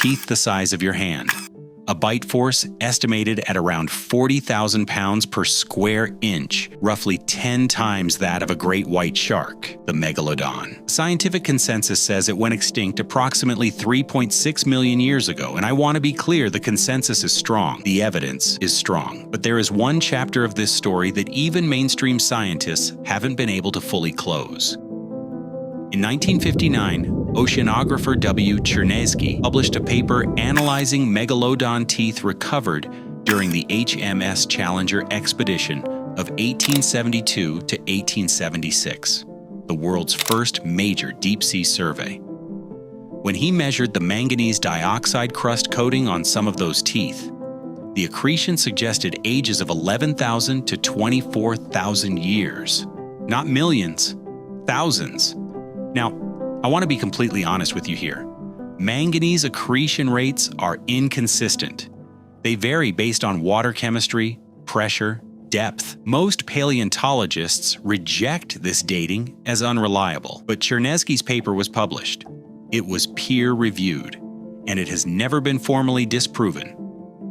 teeth the size of your hand, a bite force estimated at around 40,000 pounds per square inch, roughly 10 times that of a great white shark, the Megalodon. Scientific consensus says it went extinct approximately 3.6 million years ago, and I want to be clear, the consensus is strong, the evidence is strong. But there is one chapter of this story that even mainstream scientists haven't been able to fully close. In 1959, oceanographer W. Chernesky published a paper analyzing megalodon teeth recovered during the HMS Challenger expedition of 1872 to 1876, the world's first major deep-sea survey. When he measured the manganese dioxide crust coating on some of those teeth, the accretion suggested ages of 11,000 to 24,000 years. Not millions, thousands. Now, I want to be completely honest with you here. Manganese accretion rates are inconsistent. They vary based on water chemistry, pressure, depth. Most paleontologists reject this dating as unreliable, but Chernesky's paper was published. It was peer-reviewed, and it has never been formally disproven,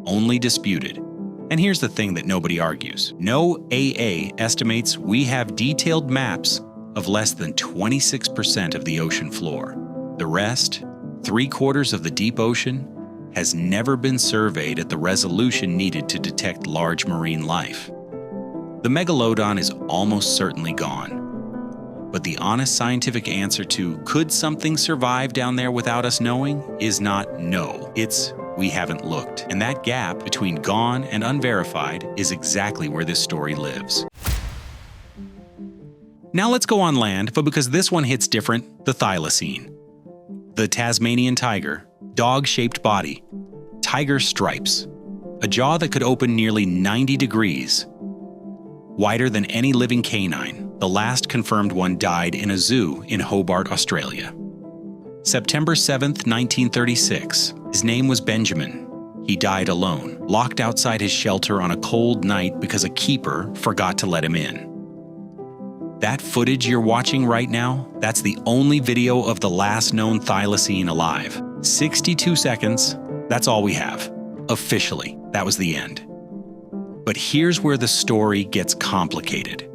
only disputed. And here's the thing that nobody argues. No AA estimates we have detailed maps of less than 26% of the ocean floor. The rest, 3/4 of the deep ocean, has never been surveyed at the resolution needed to detect large marine life. The Megalodon is almost certainly gone. But the honest scientific answer to, could something survive down there without us knowing, is not no. It's, we haven't looked. And that gap between gone and unverified is exactly where this story lives. Now let's go on land, but because this one hits different, the Thylacine. The Tasmanian tiger, dog-shaped body, tiger stripes, a jaw that could open nearly 90 degrees, wider than any living canine. The last confirmed one died in a zoo in Hobart, Australia. September 7th, 1936. His name was Benjamin. He died alone, locked outside his shelter on a cold night because a keeper forgot to let him in. That footage you're watching right now, that's the only video of the last known Thylacine alive. 62 seconds, that's all we have. Officially, that was the end. But here's where the story gets complicated.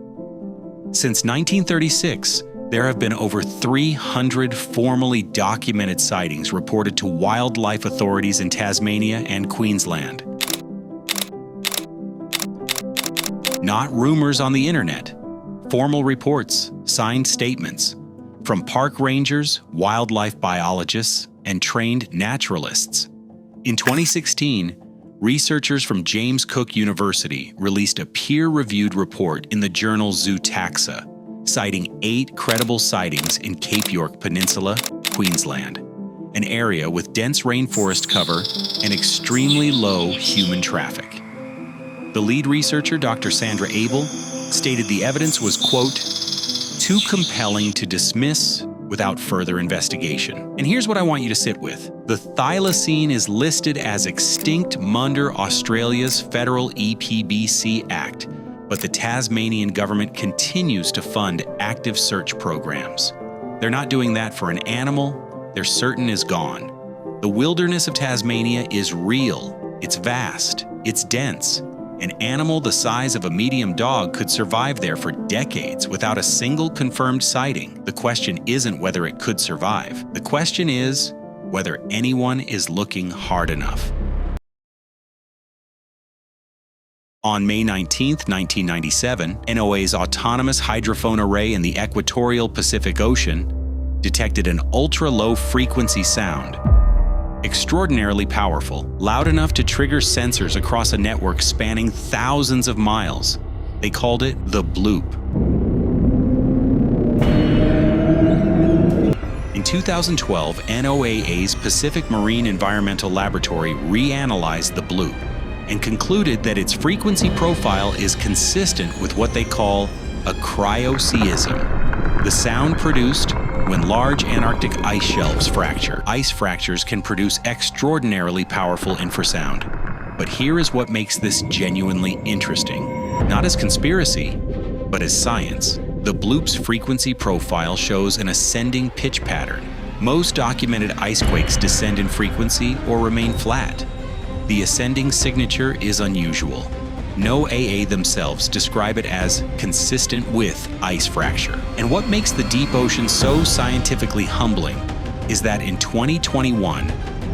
Since 1936, there have been over 300 formally documented sightings reported to wildlife authorities in Tasmania and Queensland. Not rumors on the internet. Formal reports, signed statements from park rangers, wildlife biologists, and trained naturalists. In 2016, researchers from James Cook University released a peer-reviewed report in the journal Zootaxa, citing 8 credible sightings in Cape York Peninsula, Queensland, an area with dense rainforest cover and extremely low human traffic. The lead researcher, Dr. Sandra Abel, stated the evidence was, quote, too compelling to dismiss without further investigation. And here's what I want you to sit with. The Thylacine is listed as extinct under Australia's federal EPBC Act, but the Tasmanian government continues to fund active search programs. They're not doing that for an animal they're certain is gone. The wilderness of Tasmania is real, it's vast, it's dense. An animal the size of a medium dog could survive there for decades without a single confirmed sighting. The question isn't whether it could survive. The question is whether anyone is looking hard enough. On May 19, 1997, NOAA's Autonomous Hydrophone Array in the equatorial Pacific Ocean detected an ultra-low frequency sound. Extraordinarily powerful, loud enough to trigger sensors across a network spanning thousands of miles. They called it the Bloop. In 2012, NOAA's Pacific Marine Environmental Laboratory reanalyzed the Bloop and concluded that its frequency profile is consistent with what they call a cryoseism, the sound produced when large Antarctic ice shelves fracture. Ice fractures can produce extraordinarily powerful infrasound. But here is what makes this genuinely interesting. Not as conspiracy, but as science. The Bloop's frequency profile shows an ascending pitch pattern, Most documented ice quakes descend in frequency or remain flat. The ascending signature is unusual. No AA themselves describe it as consistent with ice fracture. And what makes the deep ocean so scientifically humbling is that in 2021,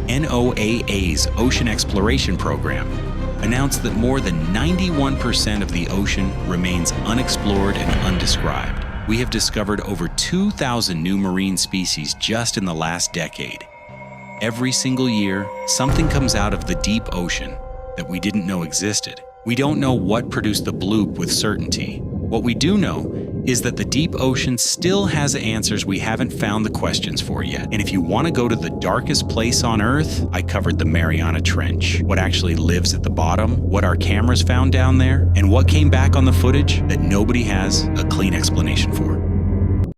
NOAA's Ocean Exploration Program announced that more than 91% of the ocean remains unexplored and undescribed. We have discovered over 2,000 new marine species just in the last decade. Every single year, something comes out of the deep ocean that we didn't know existed. We don't know what produced the bloop with certainty. What we do know is that the deep ocean still has answers we haven't found the questions for yet. And if you want to go to the darkest place on Earth, I covered the Mariana Trench, what actually lives at the bottom, what our cameras found down there, and what came back on the footage that nobody has a clean explanation for.